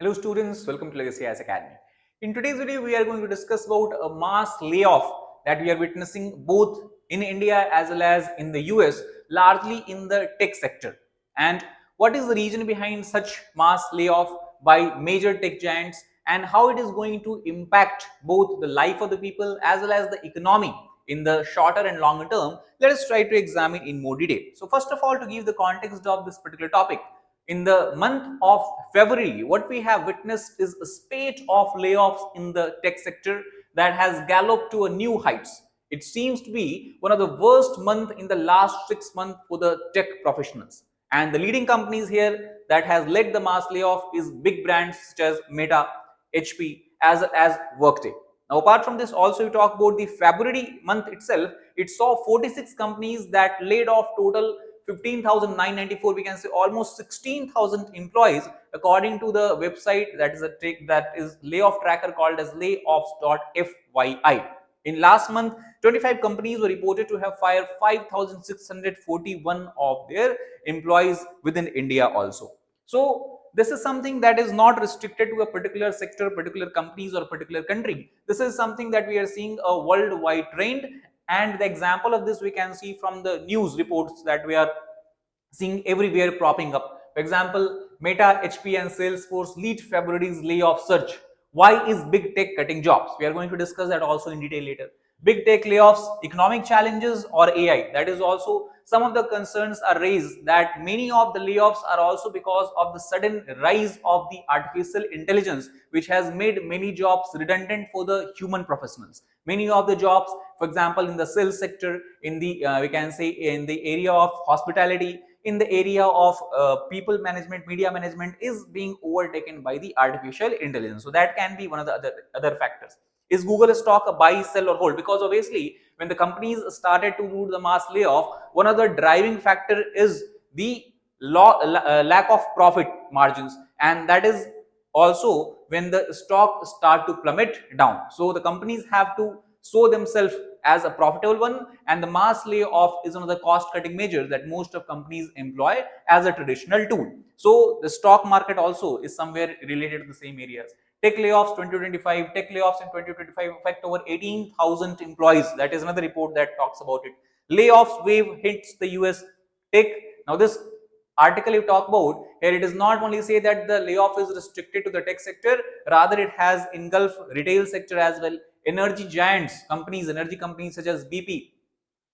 Hello students, welcome to Legacy IAS Academy. In today's video, we are going to discuss about a mass layoff that we are witnessing both in India as well as in the US, largely in the tech sector. And what is the reason behind such mass layoff by major tech giants and how it is going to impact both the life of the people as well as the economy in the shorter and longer term. Let us try to examine in more detail. So first of all, to give the context of this particular topic, in the month of February, what we have witnessed is a spate of layoffs in the tech sector that has galloped to a new heights. It seems to be one of the worst months in the last 6 months for the tech professionals. And the leading companies here that has led the mass layoff is big brands such as Meta, HP, as Workday. Now, apart from this, also we talk about the February month itself. It saw 46 companies that laid off total 15,994. We can say almost 16,000 employees, according to the website that is layoff tracker called as layoffs.fyi. In last month, 25 companies were reported to have fired 5,641 of their employees within India also. So this is something that is not restricted to a particular sector, particular companies or particular country. This is something that we are seeing a worldwide trend, and the example of this we can see from the news reports that we are seeing everywhere propping up. For example, Meta, HP and Salesforce lead February's layoff surge. Why is big tech cutting jobs? We are going to discuss that also in detail later. Big tech layoffs, economic challenges or AI? That is also some of the concerns are raised that many of the layoffs are also because of the sudden rise of the artificial intelligence, which has made many jobs redundant for the human professionals. Many of the jobs, for example, in the sales sector, in the we can say in the area of hospitality, in the area of people management, media management is being overtaken by the artificial intelligence. So that can be one of the other factors. Is Google stock a buy, sell or hold? Because obviously when the companies started to do the mass layoff, one of the driving factor is the lack of profit margins, and that is also when the stock start to plummet down. So the companies have to show themselves as a profitable one, and the mass layoff is one of the cost cutting measures that most of companies employ as a traditional tool. So the stock market also is somewhere related to the same areas. Tech layoffs 2025, tech layoffs in 2025 affect over 18,000 employees. That is another report that talks about it. Layoffs wave hits the US tech. Now this article you talk about here, it does not only say that the layoff is restricted to the tech sector, rather it has engulfed retail sector as well. Energy giants companies, energy companies such as BP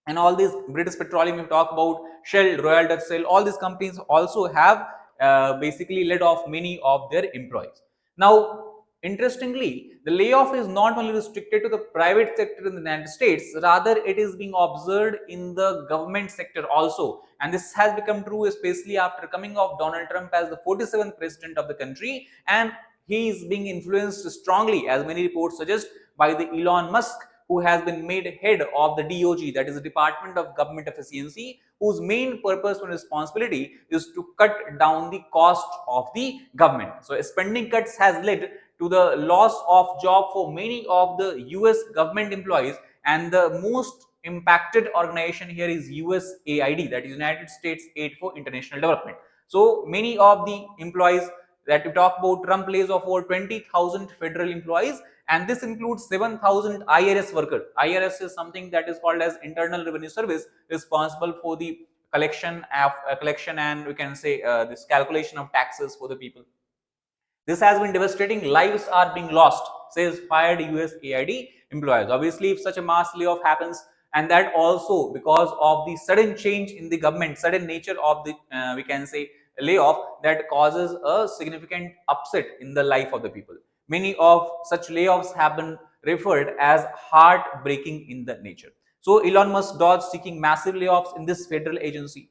and all these, British Petroleum you talk about, Shell, Royal Dutch Shell, all these companies also have basically laid off many of their employees. Now, interestingly, the layoff is not only restricted to the private sector in the United States, rather it is being observed in the government sector also. And this has become true especially after coming of Donald Trump as the 47th president of the country, and he is being influenced strongly, as many reports suggest, by the Elon Musk, who has been made head of the DOG, that is the Department of Government Efficiency, whose main purpose and responsibility is to cut down the cost of the government. So spending cuts has led to the loss of job for many of the US government employees, and the most impacted organization here is USAID, that is United States Aid for International Development. So many of the employees that we talk about, Trump lays off over 20,000 federal employees, and this includes 7,000 IRS workers. IRS is something that is called as Internal Revenue Service, responsible for the collection and we can say this calculation of taxes for the people. This has been devastating. Lives are being lost, says fired USAID employees. Obviously, if such a mass layoff happens, and that also because of the sudden change in the government, sudden nature of the we can say layoff, that causes a significant upset in the life of the people. Many of such layoffs have been referred as heartbreaking in the nature. So Elon Musk dodged seeking massive layoffs in this federal agency.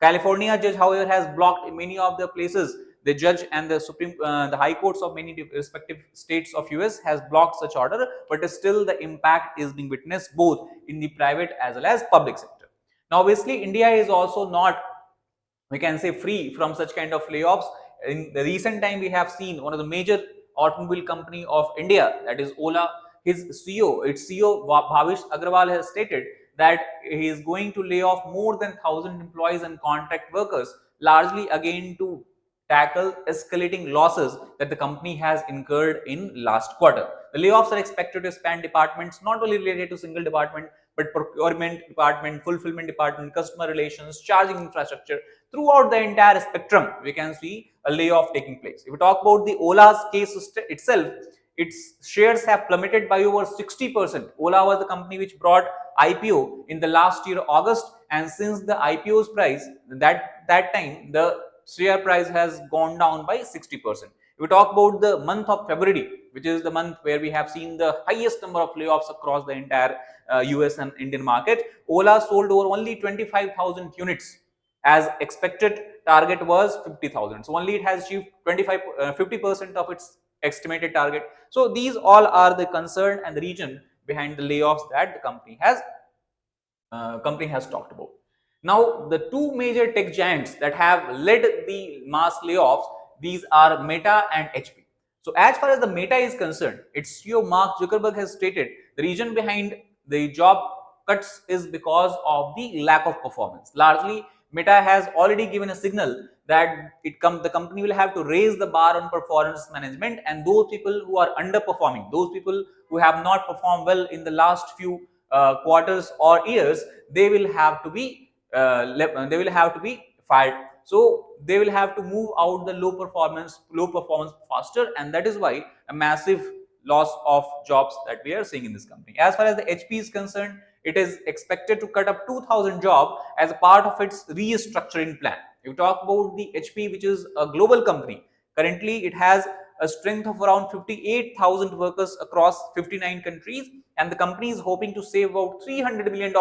California judge, however, has blocked many of the places. The judge and the high courts of many respective states of US has blocked such order, but still the impact is being witnessed both in the private as well as public sector. Now, obviously, India is also not, we can say, free from such kind of layoffs. In the recent time, we have seen one of the major automobile company of India, that is Ola, its CEO Bhavish Agrawal has stated that he is going to lay off more than 1,000 employees and contract workers, largely again to tackle escalating losses that the company has incurred in last quarter. The layoffs are expected to span departments not only related to single department, but procurement department, fulfillment department, customer relations, charging infrastructure. Throughout the entire spectrum, we can see a layoff taking place. If we talk about the Ola's case itself, its shares have plummeted by over 60%. Ola was the company which brought IPO in the last year August, and since the IPO's price that time the share price has gone down by 60%. If we talk about the month of February, which is the month where we have seen the highest number of layoffs across the entire US and Indian market, Ola sold over only 25,000 units. As expected, target was 50,000. So only it has achieved 50% of its estimated target. So these all are the concern and the reason behind the layoffs that the company has talked about. Now, the two major tech giants that have led the mass layoffs, these are Meta and HP. So as far as the Meta is concerned, its CEO Mark Zuckerberg has stated the reason behind the job cuts is because of the lack of performance. Largely, Meta has already given a signal that the company will have to raise the bar on performance management, and those people who are underperforming, those people who have not performed well in the last few quarters or years, they will have to be fired. So they will have to move out the low performance faster, and that is why a massive loss of jobs that we are seeing in this company. As far as the HP is concerned, it is expected to cut up 2,000 jobs as a part of its restructuring plan. If you talk about the HP, which is a global company, currently it has a strength of around 58,000 workers across 59 countries, and the company is hoping to save about $300 million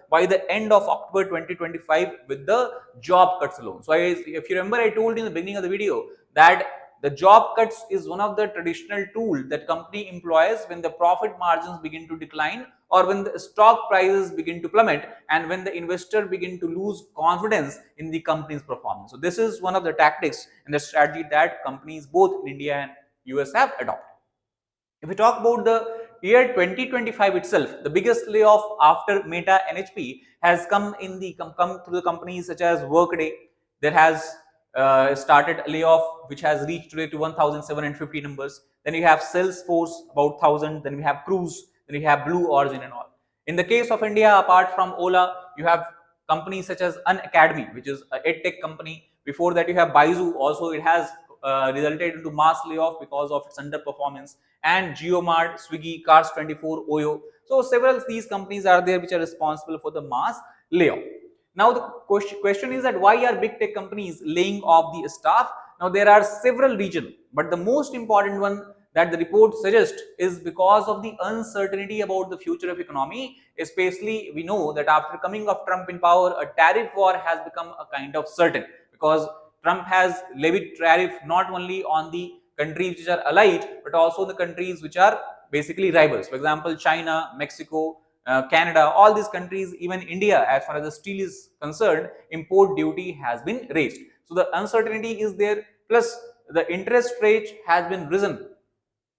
by the end of October 2025 with the job cuts alone. So if you remember, I told you in the beginning of the video that the job cuts is one of the traditional tools that company employs when the profit margins begin to decline, or when the stock prices begin to plummet, and when the investor begin to lose confidence in the company's performance. So this is one of the tactics and the strategy that companies both in India and US have adopted. If we talk about the year 2025 itself, the biggest layoff after Meta and HP has come through the companies such as Workday. There has started a layoff which has reached today to 1,750 numbers. Then you have Salesforce, about 1,000. Then we have Cruise. Then you have Blue Origin and all. In the case of India, apart from Ola, you have companies such as Unacademy, which is a edtech company. Before that, you have Baizu. Also, it has resulted into mass layoff because of its underperformance. And Geomart, Swiggy, Cars24, Oyo. So several of these companies are there which are responsible for the mass layoff. Now the question is that why are big tech companies laying off the staff? Now there are several reasons, but the most important one that the report suggests is because of the uncertainty about the future of economy. Especially, we know that after coming of Trump in power, a tariff war has become a kind of certain, because Trump has levied tariff not only on the countries which are allied, but also the countries which are basically rivals. For example, China, Mexico, Canada, all these countries, even India, as far as the steel is concerned, import duty has been raised. So the uncertainty is there, plus the interest rate has been risen,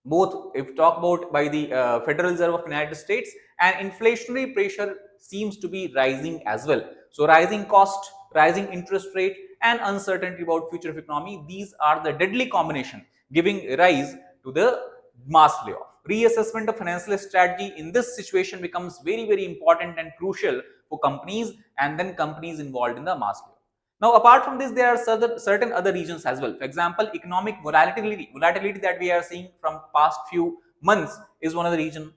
both if talk about by the Federal Reserve of United States, and inflationary pressure seems to be rising as well. So rising cost, rising interest rate, and uncertainty about future of economy, these are the deadly combination giving rise to the mass layoff. Reassessment of financial strategy in this situation becomes very, very important and crucial for companies, and then companies involved in the mass layoff. Now, apart from this, there are certain other reasons as well. For example, economic volatility that we are seeing from past few months is one of the reasons.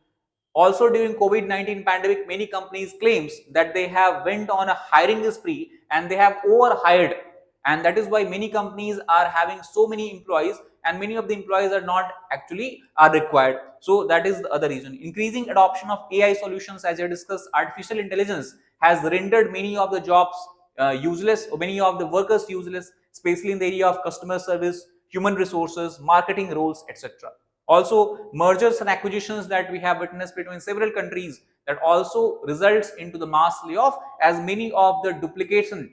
Also, during COVID-19 pandemic, many companies claims that they have went on a hiring spree and they have overhired, and that is why many companies are having so many employees, and many of the employees are not actually are required. So that is the other reason. Increasing adoption of AI solutions, as I discussed, artificial intelligence has rendered many of the jobs useless, or many of the workers useless, especially in the area of customer service, human resources, marketing roles, etc. Also, mergers and acquisitions that we have witnessed between several countries, that also results into the mass layoff, as many of the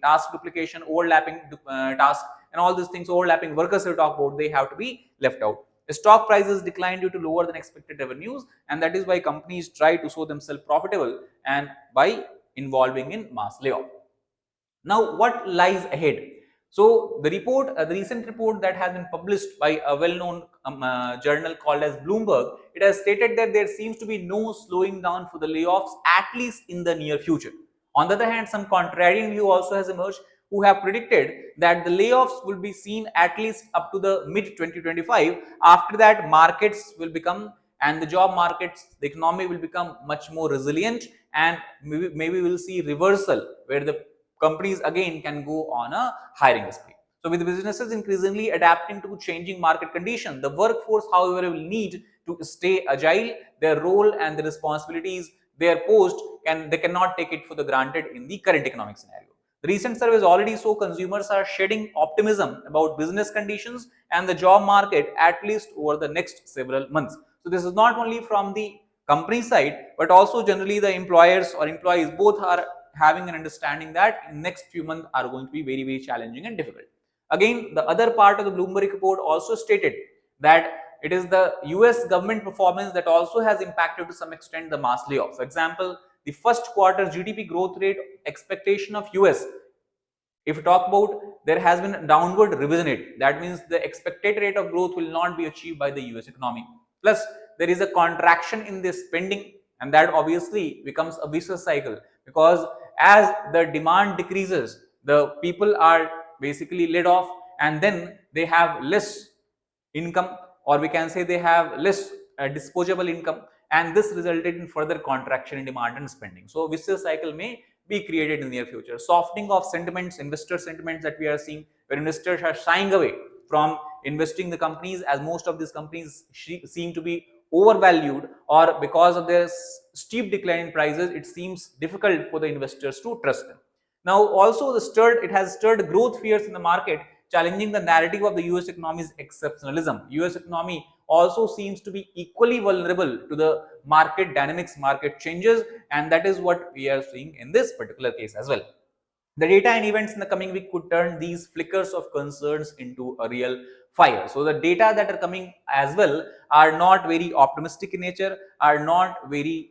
task duplication, overlapping tasks, and all these things, overlapping workers we talk about, they have to be left out. The stock prices decline due to lower than expected revenues, and that is why companies try to show themselves profitable and by involving in mass layoff. Now, what lies ahead? So the report, the recent report that has been published by a well-known journal called as Bloomberg, it has stated that there seems to be no slowing down for the layoffs, at least in the near future. On the other hand, some contrarian view also has emerged, who have predicted that the layoffs will be seen at least up to the mid 2025. After that, markets will become, and the job markets, the economy will become much more resilient, and maybe we'll see reversal where the companies again can go on a hiring spree. So with businesses increasingly adapting to changing market conditions, the workforce, however, will need to stay agile. Their role and the responsibilities they are posed, and they cannot take it for the granted in the current economic scenario. The recent surveys already show consumers are shedding optimism about business conditions and the job market, at least over the next several months. So this is not only from the company side, but also generally the employers or employees both are having an understanding that in next few months are going to be very, very challenging and difficult. Again, the other part of the Bloomberg report also stated that it is the US government performance that also has impacted to some extent the mass layoff. For example, the first quarter GDP growth rate expectation of US, if we talk about, there has been a downward revision rate. That means the expected rate of growth will not be achieved by the US economy. Plus, there is a contraction in the spending, and that obviously becomes a vicious cycle, because as the demand decreases, the people are basically laid off, and then they have less income, or we can say they have less disposable income, and this resulted in further contraction in demand and spending. So vicious cycle may be created in the near future. Softening of sentiments, investor sentiments that we are seeing, where investors are shying away from investing in the companies, as most of these companies seem to be overvalued, or because of their steep decline in prices, it seems difficult for the investors to trust them. Now, also it has stirred growth fears in the market, challenging the narrative of the US economy's exceptionalism. US economy also seems to be equally vulnerable to the market dynamics, market changes, and that is what we are seeing in this particular case as well. The data and events in the coming week could turn these flickers of concerns into a real fire. So the data that are coming as well are not very optimistic in nature, are not very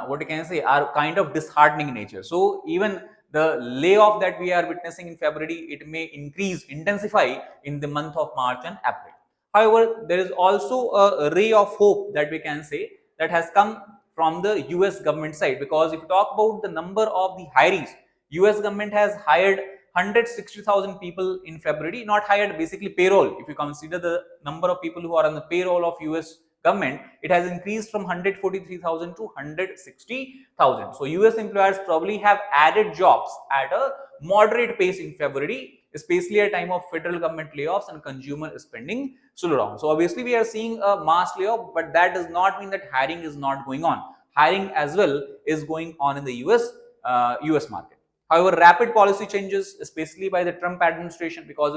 what you can say, are kind of disheartening in nature. So even the layoff that we are witnessing in February, it may increase, intensify in the month of March and April. However, there is also a ray of hope that we can say that has come from the US government side, because if you talk about the number of the hirees, US government has hired 160,000 people in February, not hired, basically payroll. If you consider the number of people who are on the payroll of US government, it has increased from 143,000 to 160,000. So US employers probably have added jobs at a moderate pace in February, especially at a time of federal government layoffs and consumer spending slowdown. So obviously we are seeing a mass layoff, but that does not mean that hiring is not going on. Hiring as well is going on in the US market. However, rapid policy changes, especially by the Trump administration, because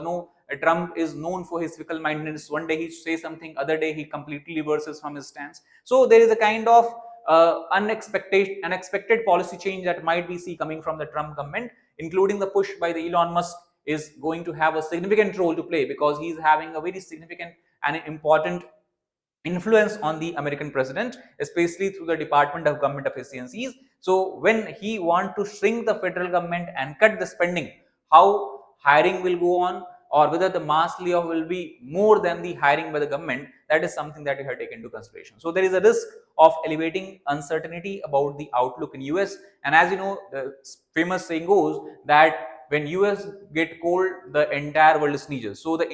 Trump is known for his fickle mindedness. One day he says something, other day he completely reverses from his stance. So there is a kind of unexpected policy change that might be see coming from the Trump government, including the push by the Elon Musk is going to have a significant role to play, because he is having a very significant and important influence on the American president, especially through the Department of Government Efficiencies. So when he want to shrink the federal government and cut the spending, how hiring will go on, or whether the mass layoff will be more than the hiring by the government, that is something that you have taken into consideration. So there is a risk of elevating uncertainty about the outlook in US. And as you know, the famous saying goes that when US get cold, the entire world sneezes. So the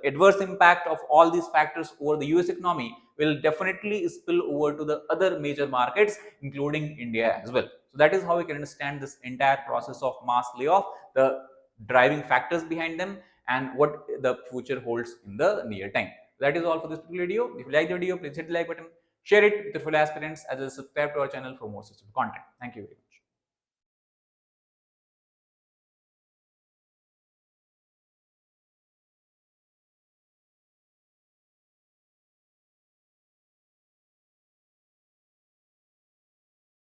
adverse impact of all these factors over the US economy will definitely spill over to the other major markets, including India as well. So that is how we can understand this entire process of mass layoff, the driving factors behind them, and what the future holds in the near time. That is all for this video. If you like the video, please hit the like button, share it with your fellow aspirants, as well as subscribe to our channel for more such content. Thank you very much.